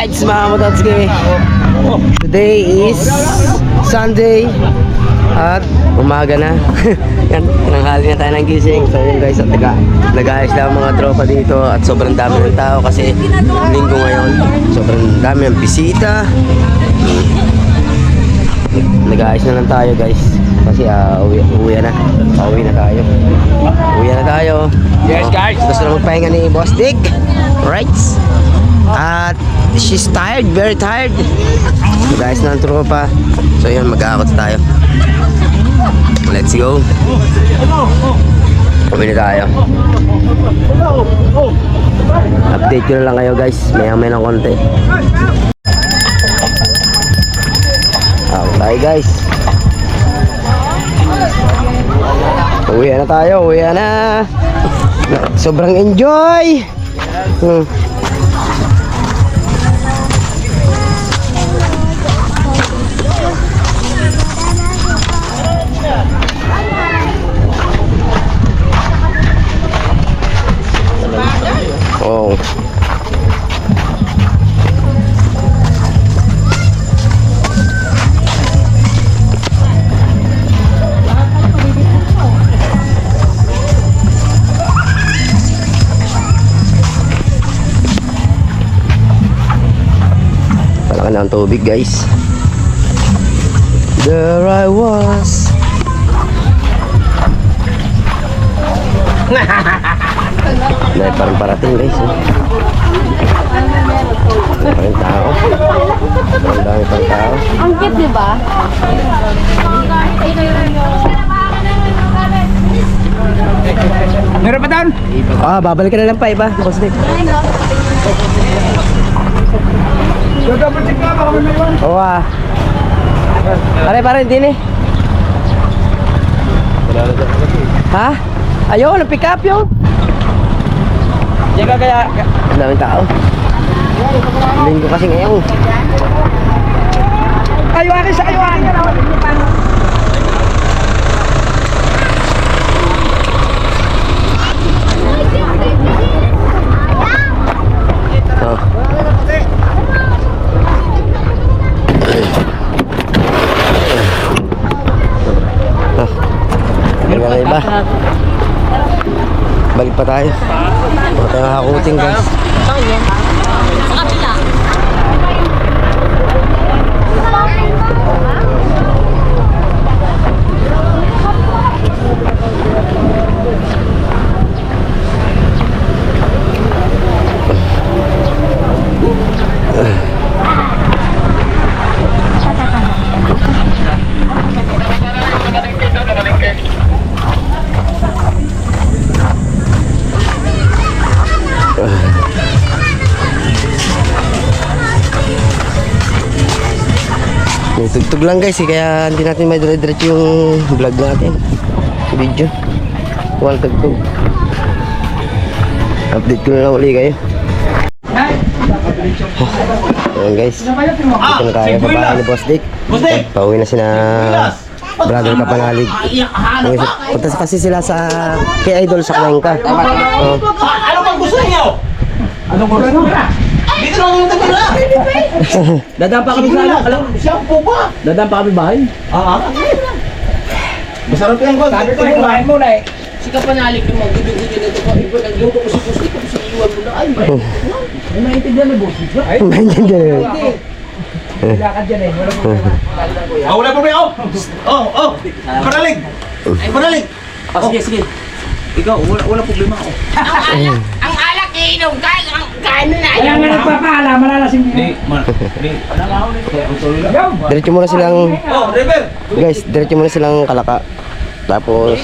Alright, mga Mototsuki. Today is Sunday at umaga na. Yan, tinanghali na tayo ng gising. So yun guys, at nag-aayos lang mga tropa dito. At sobrang dami ng tao kasi linggo ngayon. Sobrang dami ng bisita. Nag-aayos na lang tayo guys. Kasi uwi na. Pauwi na tayo. Uwi na tayo. Yes guys. Gusto na magpahinga ni Boss Dick. Right? At she's tired, very tired. Guys, ng tropa. So yun, mag-aakot tayo. Let's go. Uwi na tayo. Update ko na lang kayo guys. Maya-maya ng konti. Ako tayo guys. Uwi na tayo, uwi na. Sobrang enjoy. Oh. Palaki na ang tubig guys. There I was. Dahil parang parating guys. Parang tao. Ang dami pang tao. Ang cute, di ba? Meron pa doon? Babalik ka na lang pa iba. Boss Dick. Double-check ka, baka may mayroon. Oo Pare, hindi ni. Ha? Ayaw, pick up yung. Diyan ka kaya... Ang daming tao. Linggo kasi ngayon. Ayuakin sa ayuakin ka naman. Oh. Iba. Balik pa tayo. Huwag tayo makakuting guys. Sa kapila. Tugtog lang guys kaya hindi natin may dire-diretso yung vlog natin. Video. Walang tugtog. Update ko na lang uli kayo. Ayan guys. Dito na tayo sa bahay ni Boss Dick. Pauwi na sina brother Kapanalig. Punta kasi sila sa kay Idol sa Cuenca. Ano bang gusto niyo? Anong gusto niyo? Dito lang yung tabela. Dadaan pa kami sa ano? Alam, Shampoo ba? dadaan pa kami bahay. Masarap yan ko. Sabi ko kumain muna eh. Si Kapanalig yung mag-gudu-gudu na ito. Iba nagluto ko si Pusti. Kung sa iwan mo na. Ay, May maintindihan na boss. Ay, maintindihan. Lakad dyan eh. Walang problema. Wala problema. Panalig. Panalig. Sige. Ikaw, wala problema ako. ang alak iinom ka. Ang kain na. Kaya nga nagpapaala, malalasing mo. Diretso muna silang River. guys, diretso muna silang Kalaka. Tapos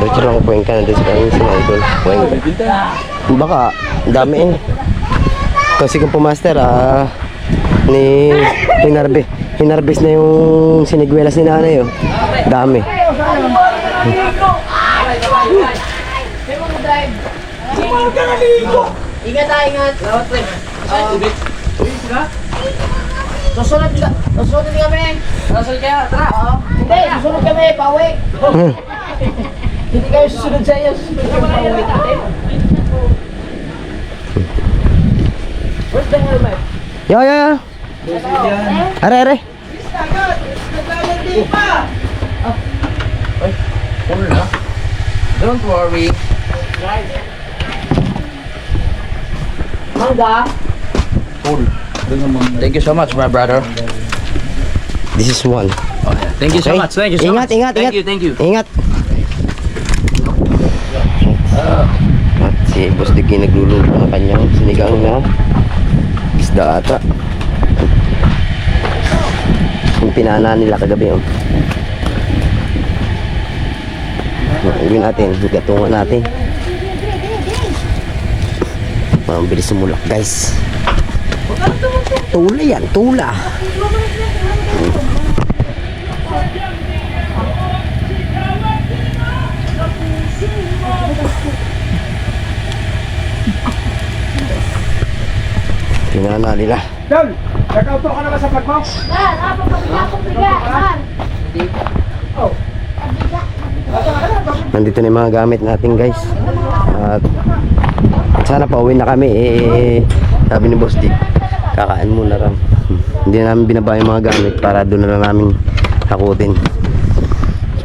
diretso lang Cuenca na din sila Idol. Cuenca. Baka dami eh. Kasi kung pumaster ni hinarbis na yung siniguelas ni nanay oh. Dami. Ingat tayo, ingat. Susunod din kami. Susunod kaya, tara. Hindi, susunod kami, pauwi. Hindi kayo susunod sa iyo. Susunod kami pauwi natin. Where's the helmet? Yo, yo, yo. Are, are. Don't worry. Mangga. Thank you so much, my brother. This is one. Thank you so Okay. much. Thank you so Ingat, much. ingat, Thank ingat. you, thank you. Ingat. At si Boss Dicky nagluluto ng kanyang sinigang na isda ata. Yung pinana nila kagabi. Oh. Gawin natin, gatungan natin. Mabilis sumulak guys. Tula yan, tula. Pinana nila. Dol, nag-auto ka na ba sa vlog mo? Nandito na yung mga gamit natin guys. At sana pauwi na kami. Sabi ni Boss Dick, kakaan muna lang. Hindi na namin binaba yung mga gamit para doon na lang namin hakutin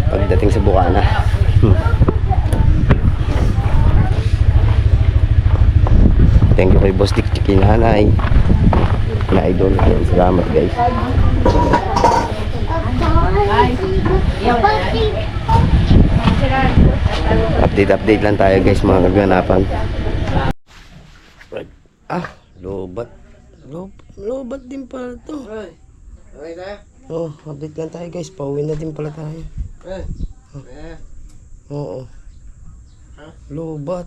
pagdating sa Bukana. Thank you kay Boss Dick, kinanay na idol. Salamat guys. Update lang tayo guys, mga kaganapan. Ah, lobat. Lobat din pala to. Oh, update lang tayo guys, pauwi na din pala tayo. Oo. Lobat.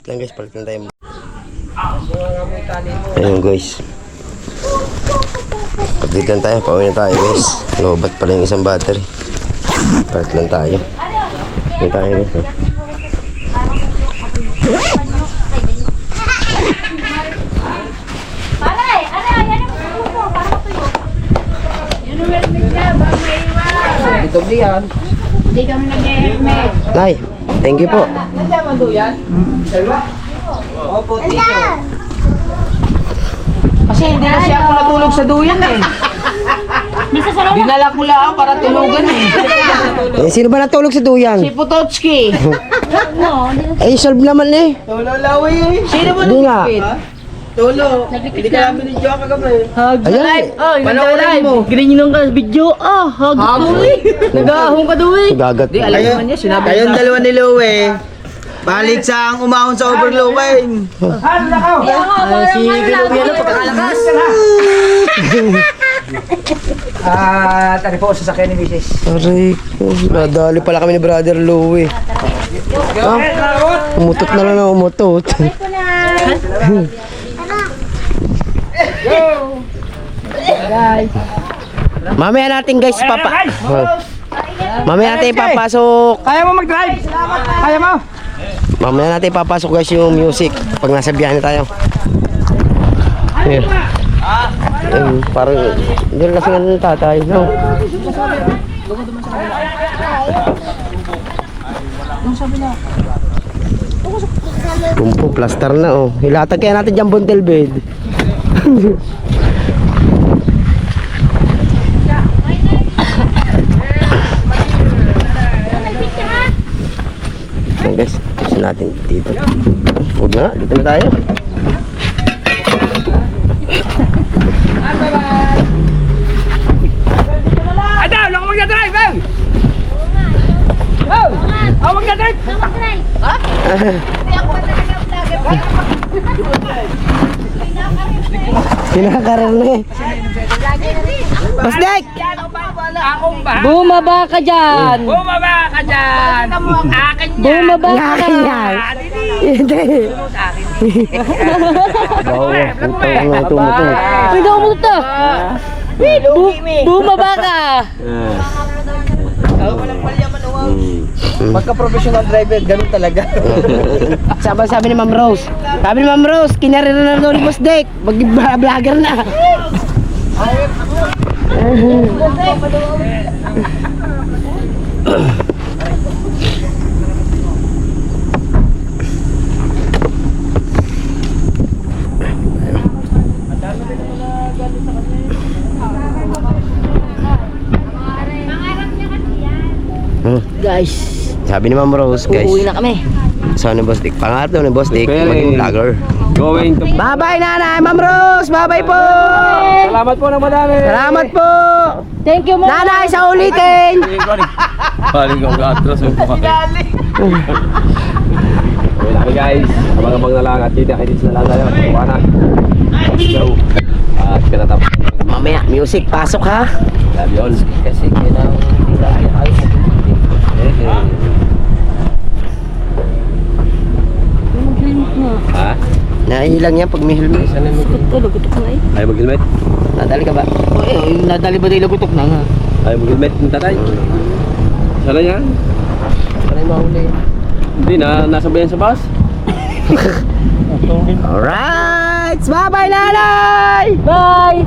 Lang guys, palit lang tayo. Ayun guys. Update lang tayo, pauwi na tayo guys. Lobat pala yung isang battery. Palit lang tayo. Palit tayo guys. Ito diyan. Hindi kami nag-helmet. Nay, thank you po. Nandiyan man doon yan? Opo, tito. Kasi hindi na siya ako natulog sa duyan eh. Nasa sa loob. Dinala ko lang para tulugan eh. Sino ba natulog sa duyan? Si Potocki. No, hindi Solve naman eh. Tolo lawi eh. Sino ba Hindi nga. nagpipit? Tolo. Hindi ka namin ni Joe kagabi. Ayan. Oh, panoorin mo. Gininong ka sa video. Ah, hag Habo eh. Nag-aahong ka daw eh. Gagat. Di, alam naman niya, sinabi Kayong na. dalawa ni Louie. Balik sa ang umahon sa overlooking. Ano nakaw? Si Gilubiano, pagkakalakas. Tari po sa sakyan ni Mrs. Aray ko. Nadali pala kami ni Brother Louie. Umutot na lang na umutot. ko na. Mamaya natin guys Mamaya natin ipapasok. Kaya mo mag-drive? Kaya mo? Mamaya natin ipapasok guys yung music pag nasa biyahe na tayo. Ayun. Parang hindi rin kasi ng tatay, no? Kumpo, plaster na oh. Hilatag kaya natin dyan buntel bed. Ayan guys, gusto natin dito. Huwag na, dito na tayo. Ay daw, lang mag-drive eh! Oh! Oh, mag-drive! Mag-drive. Kinakarar na eh. Basdek! Bumaba ka dyan. Bumaba ka dyan! Akin yan! Bumaba ka. Yakin yan! Hindi. Bawa, putang na tumutong. Pwede ako magta. Bumaba ka. Pagka-professional driver, ganun talaga. Sabi ni Ma'am Rose. Sabi ni Ma'am Rose, kinarira na daw ni Boss Dick. Mag-vlogger na. guys. Sabi ni Ma'am Rose, guys. Uuwi na kami. So, ni Boss Dick. Pangarap daw ni Boss Dick, maging vlogger. Going to... Bye-bye, nanay! Ma'am Rose! Bye-bye po! Salamat po ng madami. Salamat po! Thank you, Mom. Nanay, sa ulitin! Paling kong atras yung pakaki. Okay guys, abang-abang na lang at kita-kitis na lang tayo. Kuha na. Let's go. At pinatapos. Mamaya, music, pasok ha! Love you all. Kasi ayos. Ha? Naihilang yan pag may helmet. Ayaw mag-helmet? Nadali ka ba? Nadali ba tayo lagutok na nga? Ayaw mag-helmet ng tatay? Sana yan? Para mahuli. Hindi na, nasa bayan sa bus? Alright! Bye-bye, nanay! Bye!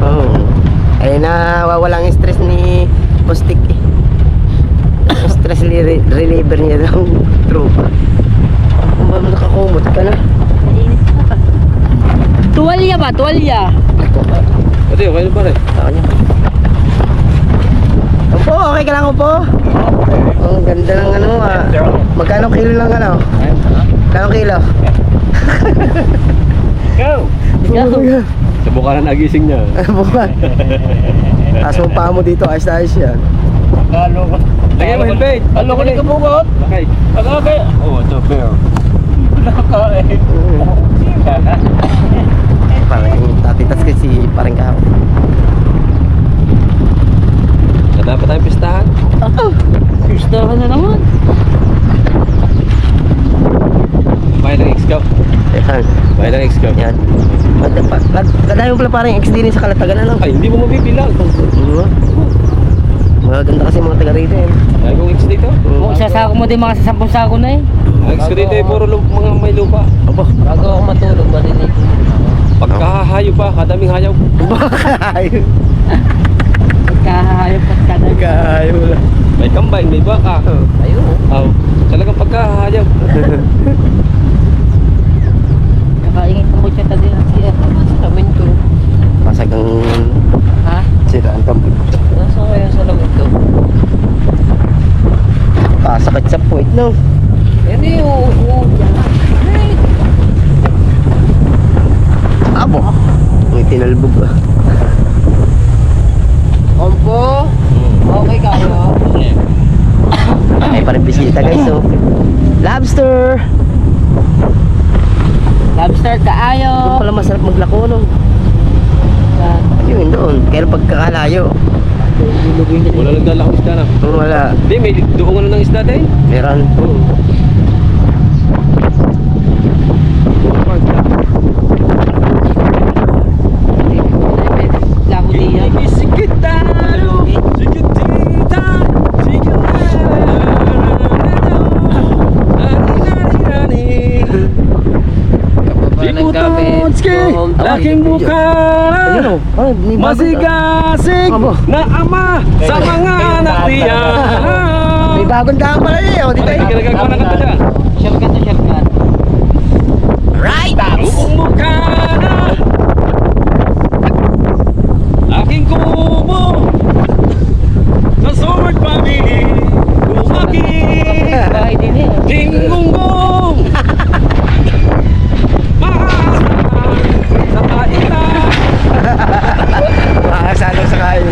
Oh. Ay nawawalang stress ni Boss Dick eh. Stress reliever niya daw. Tropa. Kung nakakumot ka na. Tuwalya ba? Tuwalya. Pati, okay na pare. Opo, okay ka lang po. Ang ganda ng ano ah. Magkano kilo lang ano? Magkano kilo? Subukan na nagising niya. Bukan. Taas mo pa mo dito, ayos-ayos yan. Lagay mo helmet. Ano ko ka bugot? Okay. Okay. Oh, ito, fair. Parang tatitas kasi parang kahapon. Dapat tayong pistahan. Gusto na naman. Bahay ng X-Cup. Ayan. Bahay ng X-Cup. Yan. Kadami pala parang ex din sa Kalatagan ano? Ay, hindi mo mabibilang. Magaganda kasi mga taga rito eh. Dahil kong X dito. Kung sasako mo din mga 10 sako na eh. Ang X ko dito ay puro mga may lupa. Opo. Bago ako matulog, marinig ko. Pagkahahayo pa, kadaming hayaw. Ayun. Kahayop at kadal. Kayo lang. May kambay, may baka. Ayun. Oh, talagang pagkahahayaw. Nakaingit ng butya ta din. Salamin ko. Masagang Ha? siraan kambot. Nasa kaya salamin ko? Kasakit sa puwit no. Hindi, oo. Abo. May tinalbog ah. Ompo. Okay kayo. Ay parang bisita guys so. Lobster. Lobster Doon kaayo. pala masarap maglako no. Yun doon. Kaya pagkakalayo. Wala nagdala akong isda na. Wala. Hindi, may doon ng isda din. Meron. Labo diyan. Sikitaro, sikitita, Kapabalan kami. laking buka, Ayun oh. Ay, may bago- masigasig Abo. na ama sa mga anak niya. May bagong daan pala eh. O, dito Hindi ka eh. nagagawa ng kanta dyan. Shortcut to shortcut. Right! Buong mukha na aking kubo sa sword family lumaki Bahay din eh. tingunggong mahasahan sa kainan. Makakasalo sa kain.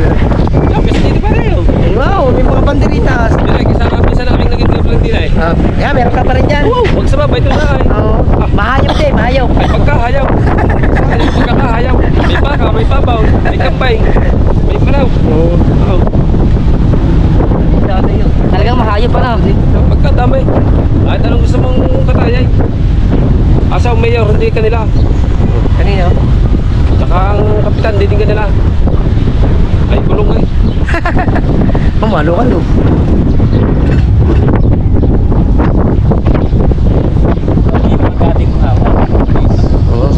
Tapos dito pa rin. Wow, may mga banderitas. Direk, isa na kaming naging vlog din ay. Yeah, meron ka pa rin dyan. Huwag sa babay ito na ay. Oo. Mahayop din, mahayop. Ay pagkahayaw. Ay pagkakahayaw. May baka, may babaw, may kampay, may palaw. Oo. Talagang mahayop pa na. Pagkadamay. Kahit anong gusto mong katayay. Asa ang mayor, hindi kanila. Kanino? Tsaka ang kapitan, hindi din kanila. Ay, kulong ay. Pamalo ka no. Oo.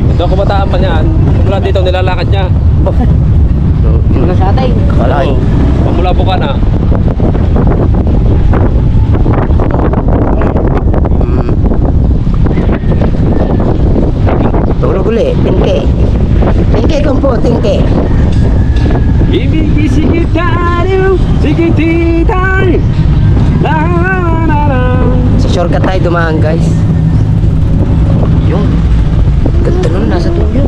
Ito ang kabataan pa niyan. Mula dito, nilalakad niya. Wala sa atay. Kalay. Oo. Pamula po ka na. Tulog. dumaan guys. Yung ganda nun, nasa tuyo.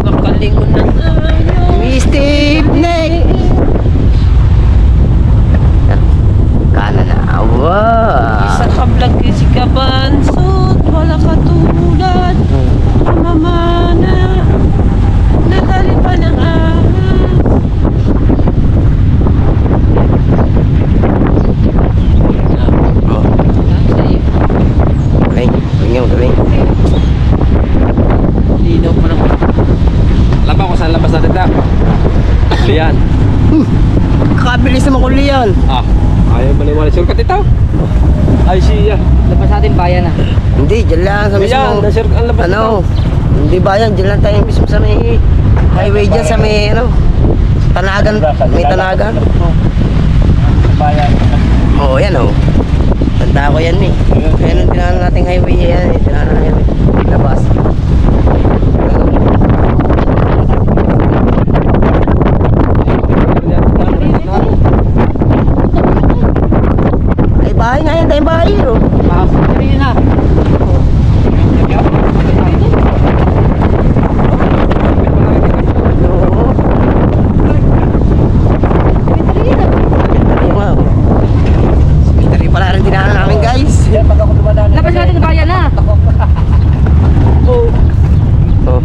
Makalingon na tayo. Steve Nick! Kanan na. Wow! Sa kablag si Kabansot, wala katulad. Mamana, nadali pa ng ahas. Oh, galing. Galing, galing. Linaw pa ng Alam ba kung saan labas natin ta? Lian. Kabilis naman kung Leon. Ah, ayaw maliwanag. Shortcut ito. Ay, siya. labas natin bayan na. Hindi, dyan lang sa Ayan, mismo. ang labas Ano? Hindi ba yan? Dyan lang tayo mismo sa may highway dyan sa may ano? Tanagan. May tanagan. Oo, yan oh. Tanda ko yan eh. Kaya nung tinanan nating highway yan eh. Tinanan na yan eh. Labas. Ay, bahay nga yan. Tayong bahay oh. Sige na. Ayun nga oh. Cemetery pala rin tinanan namin guys. Labas natin bayan na. Oh.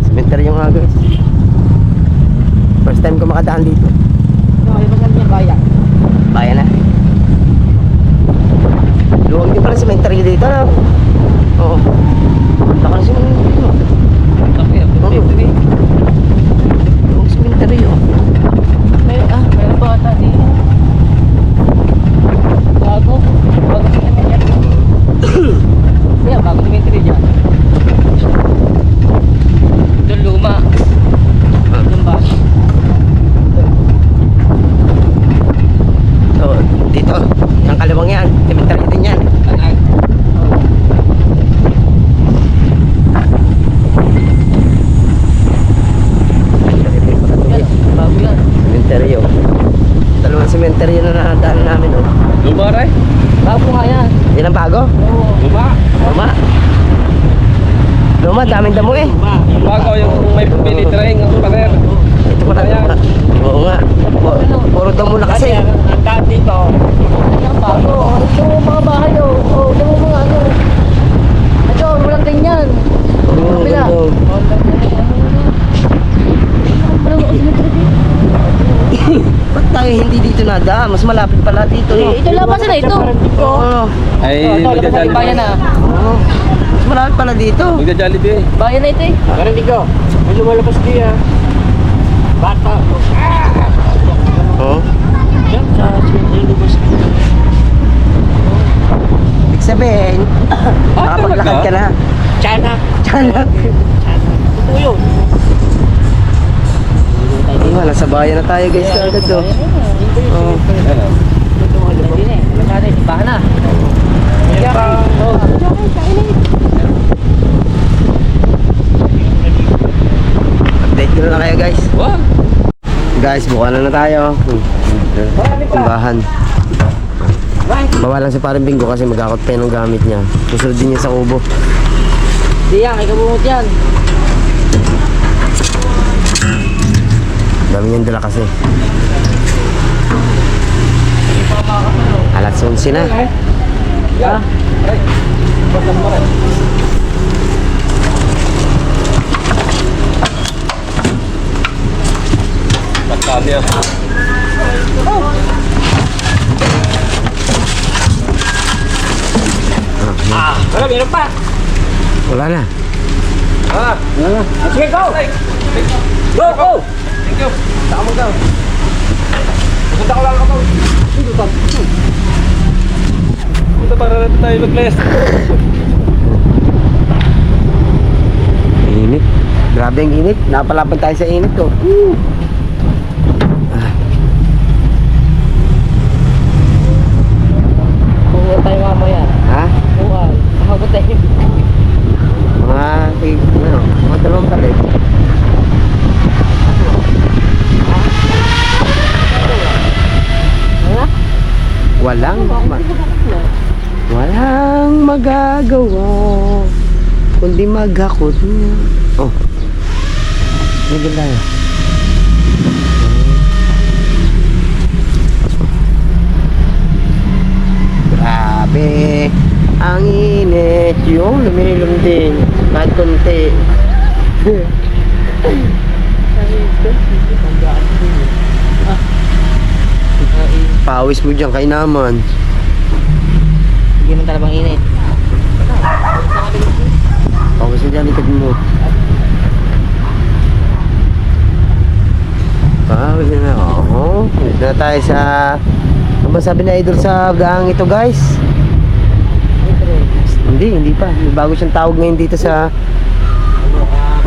Cemetery yung nga guys. First time ko makadaan dito. Labas natin yung bayan. Bayan na. Luwag din pala cemetery dito na. Oo. Punta ka na cemetery dito. Luwag cemetery oh. Meron pa ata di. Bago. Bago cemetery. Yeah, bago cemetery dyan. Doon luma. Doon ba? So, dito. Yung kaliwang yan. Cemetery din yan. Cemetery din pala to, guys. Bago yan. Cemetery oh. Dalawang cemetery na nakadaan namin oh. Luma, Ray. Bago nga yan. Yan ang bago? Oo. Luma. Luma. Luma, daming damo eh. Bago yung may military ng pader. Ito pala damo na. Oo nga. Puro damo na kasi. Ang daan dito. Yan bago. Ito mga bahay oh. Oh, ito mga ano. Ito, walang ganyan. Oo, Kabila. ganda. Ba't tayo hindi dito nadaan? Mas malapit pala dito. No? Ito labasan na ito. Oo. Ay, Ito, bayan na. Oo. Mas malapit pala dito. Magja-Jollibee. Bayan na ito eh. Pero hindi ko. May lumalabas diya. Bata. Oo. Yan sa lumabas diya. Ibig sabihin, makapaglakad ka na. China. Tiyan lang. Ito yun. Ayun, nasa bayan na tayo guys. Agad do. Oo. Hindi na eh. Labas natin. Bahan na. Yan pa. Update ko na lang kayo guys. Wag. Guys, buka na tayo. Simbahan. Bawal lang si Parang Bingo kasi mag-akot pa yun ng gamit niya. Susunod din niya sa kubo. Hindi yan. Ikabungot yan. Dami niyang dala kasi. Alas 11 na. Ha? Pagkami yan. Wala, meron pa. Wala na. Sige, go. Go, go. Thank you. Saka mo daw. Punta ko lang ako. Punta para natin tayo mag-list. Init. Grabe ang init. Napalapad tayo sa init to. Buhat tayo mamaya. Ha? Buhat. Nakakot tayo. Mga dalawang talit. Ha? Walang magagawa kundi maghakot na. Oh. Nagin tayo. Grabe. Ang init. Yung lumilom din. Kahit konti. Pawis mo dyan kay naman. Hindi man talagang init. Pawis mo dyan, ikad mo. Pawis na. Oo. Dito na tayo sa... Ano ba sabi na idol sa gang ito guys? Hindi pa. May bago siyang tawag ngayon dito sa...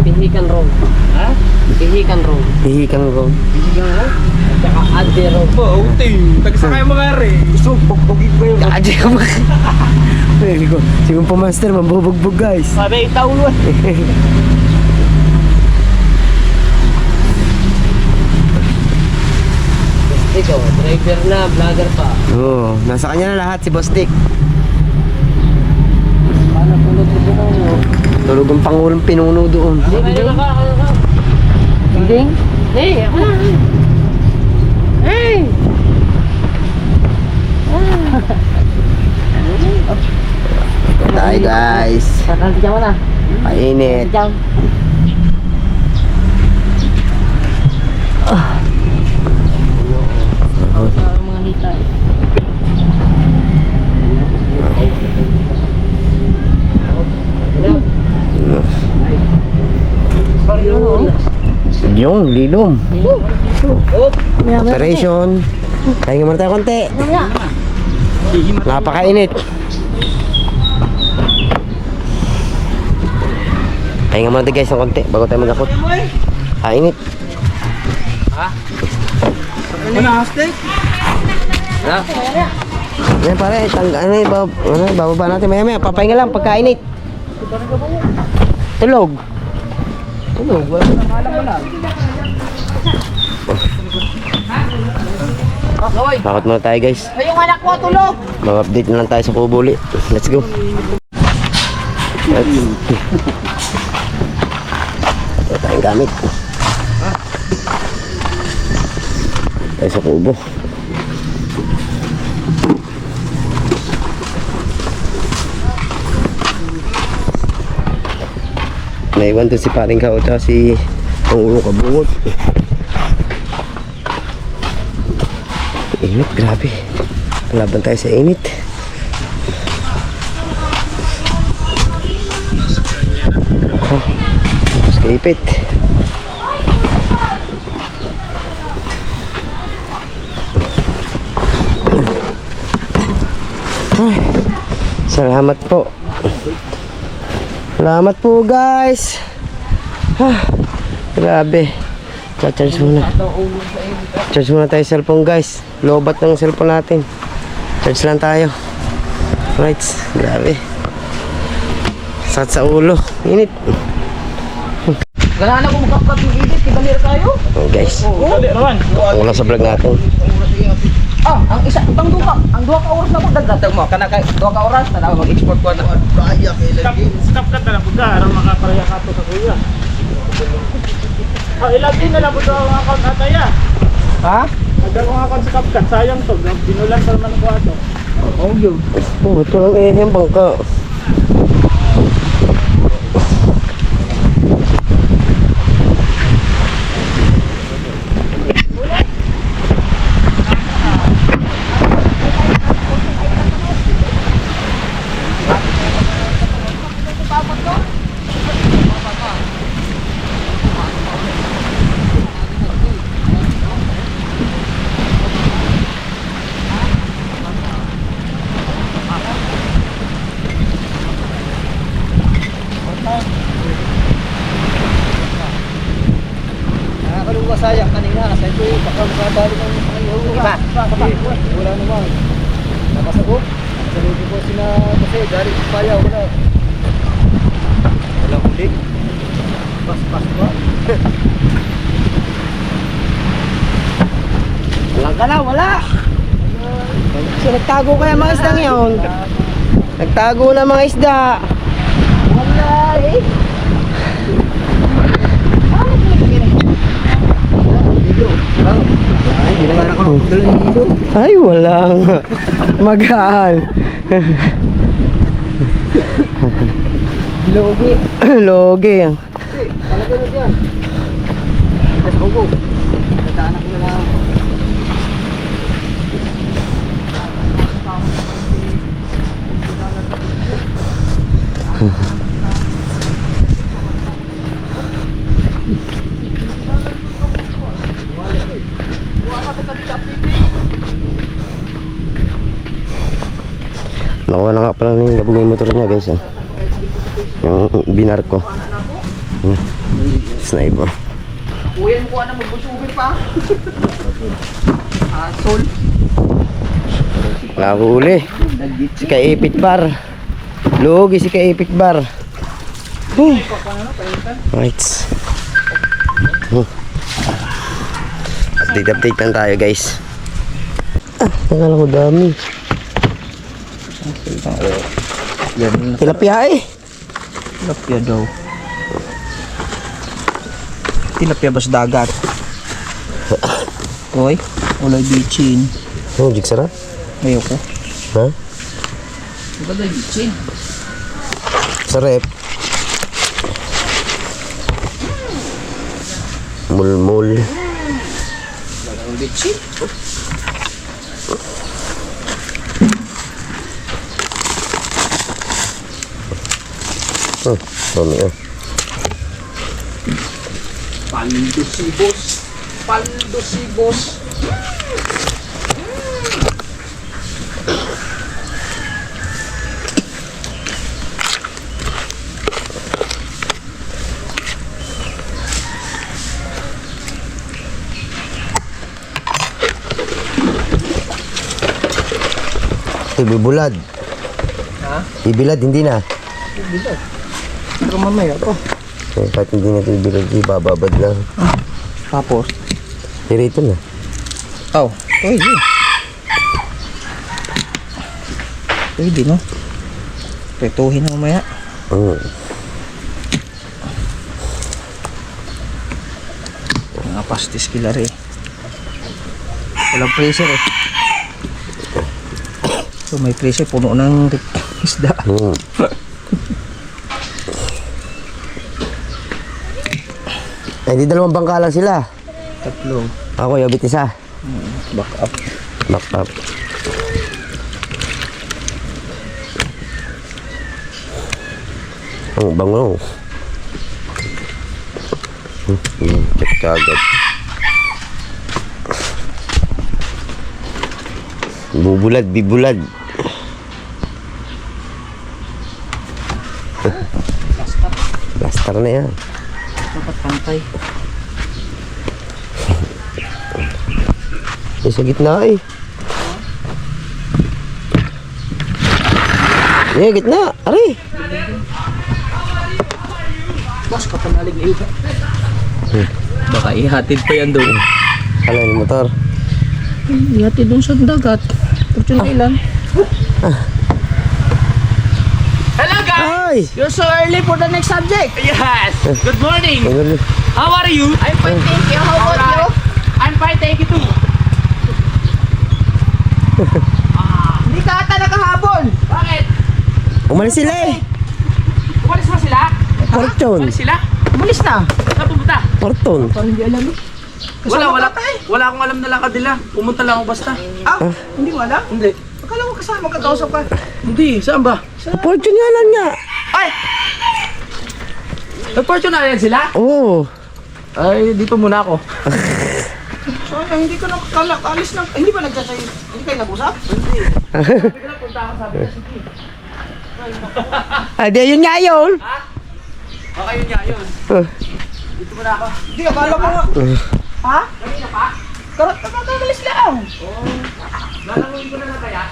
Pihikan Road. Ha? Pihikan Road. Hihikang Road. Tsaka Ante Road. Oo, ting. Tagsakay mga rin. Gusto, pagpagig ba yun? Kaadya ka ba? Sigong pa master, mabubugbog guys. Sabi, itaulon. Ito, driver na, vlogger pa. Oo, nasa kanya na lahat si Boss Dick. Paano tulog ko mo? Tulog ang Pangulong Pinuno doon. Hindi ka. Hindi? Hey, ako na. Hey! Tayo guys. Nanti mo na. Painit. Diyan. Mga hita. Yung lilom. Operation. Tayo muna tayo konti. Napakainit. Tayo muna tayo guys ng konti bago tayo magakot. Kainit. Ano, hashtag? Yan pare, bababa natin maya maya. Papahinga lang pagkainit. Tulog. Bakit muna tayo guys. Ay, yung anak ko tulog. Mag-update na lang tayo sa Kubuli. Let's go. Ito tayong gamit. Tayo sa Kubo. Naiwan doon si paring Kao at si Pangulo Kabungot. Init, grabe. Laban tayo sa init. Oh, tapos kaipit. Ay, salamat po. Salamat po guys. Grabe. Charge muna. Charge muna tayo cellphone guys. Lobat ng cellphone natin. Charge lang tayo. Right. Grabe. Sakit sa ulo. Init. Ganahan ako magkakat yung edit. Kibalir tayo. Oh, guys. Dali naman. Wala sa vlog natin. Ang isa, ang duha ka oras na po. Dagdag mo. Kana ka, duha ka oras. Tanaw, mag-export ko na. Stop ka na lang po ka. Arang makaparaya ka to sa kuya. Ilagin na lang po ang account nataya. Ha? Agad kong account sa CapCut. Sayang to. Binulan pa naman ako ato. Oh, yun. Oh, ito lang eh. Yung bangka. Sayang kanina kasi ito baka makabali ng iba. Wala naman. Nakasabog. Saludo ko sila kasi galing sa paya wala. Walang huli. Pas ba? Walang ka na, wala. So nagtago kaya mga isda ngayon. Nagtago na mga isda. Wala eh. Ay, walang magaan. Logi. Logi. Talaga na dyan. Let's go. Nataanak ko na lang. Nakuha na nga pala ng gabugay motor niya guys. Yung binar ko. Sniper. Kuya mo kuha na magbusugin pa. Asol. Nakahuli. Si Kaipit Bar. Lugi si Kaipit Bar. Right. Update lang tayo guys. Nakala ko dami. Tilapia eh. Tilapia daw. Tilapia ba sa dagat? Hoy, ulay bitchin. Oh, jigsara? Ayoko. Ha? Diba daw bitchin? Sa rep. Mulmul. Ang bitchin? Oh, dami oh. Paldo si boss. Paldo si boss. Ibibulad. Ha? Ibilad, hindi na. Bilad. Pero mamaya pa. Eh, kahit hindi natin ibilad, ibababad lang. Tapos? Irito na. Oh, pwede. Pwede no? Pretuhin na mamaya. Mga pastis kila rin. Walang freezer eh. So may freezer, puno ng isda. Eh, di dalawang bangka lang sila. Tatlo. Ako, yabit isa. Back up. Back up. Ang bango. Check kagad. Bubulad, bibulad. Plaster na yan. Dapat pantay. Eh, sa gitna eh. Eh, gitna. Ari. Boss, kapanalig na iba. Baka ihatid pa yan doon. Ano yung motor? Ihatid doon sa dagat. Fortune Island. Hello guys! Ay! You're so early for the next subject. Yes! Good morning! Ano? How are you? I'm fine, thank you. How about you? I'm fine, thank you too. Hindi ka ata nakahabol. Bakit? Umalis sila eh. Umalis ba sila? Fortune. Umalis sila? Umalis na. Saan pumunta? Fortune. Parang hindi alam eh. Wala akong alam na lakad nila. Pumunta lang ako basta. Ah, hindi mo alam? Hindi. Akala ko kasama kakausap ka. Hindi, saan ba? Fortune nga lang nga. Ay! Nag-fortunarian sila? Oo. Ay, dito muna ako. So, hindi ko nakakalis ng... Hindi ba nagsasay... Hindi kayo nag-usap? Bigla punta ako, sabi niya, sige. Ah, di yun nga yun. Baka yun nga yun. Dito muna ako. Hindi, akala ko nga. Ha? Kanina pa? Karot, nakakalis lang. Lalanguin ko na lang kaya?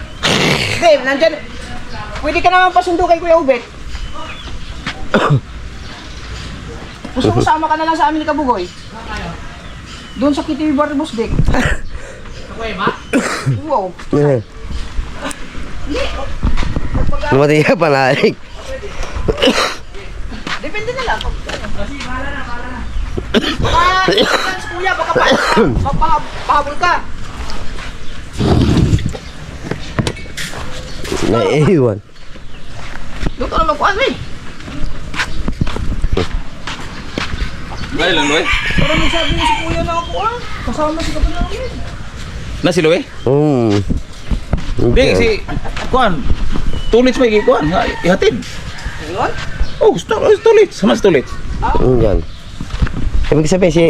Dave, nandyan. Pwede ka naman pasundo kay Kuya Ubet. Gusto mo sama ka na lang sa amin ni Kabugoy? Doon sa Kitty Bar Busdek. Ako eh, ma? Wow. Eh, Lumatay ka panalig. Depende na lang. Baka, kuya, baka pahabol ka. Naiiwan. Doon ka naman kuhan, eh. Dahil lang, Loy. Pero nagsabi niya si kuya na ako, ah. Kasama si kapatid namin. Na si Loy? Hindi. Si Kuan. Tulits may Kuan. Ihatid. Ayun? Oh, tulits. Sama si tulits. Yan. Ibig sabihin si...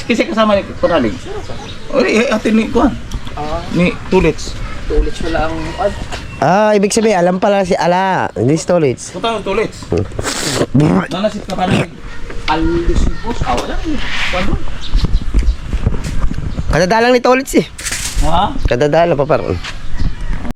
Kasi kasama ni Panalig. O, ihatid ni Kuan. Ni tulits. Tulit wala ang... ibig sabihin, alam pala si Ala. Hindi si Tolits. Punta ng tulits. Nanasit ka Panalig. Alusipos. Awa lang. Kuhan doon. Kadadalang ni Tolits eh. Ha? Kadadalang pa parang.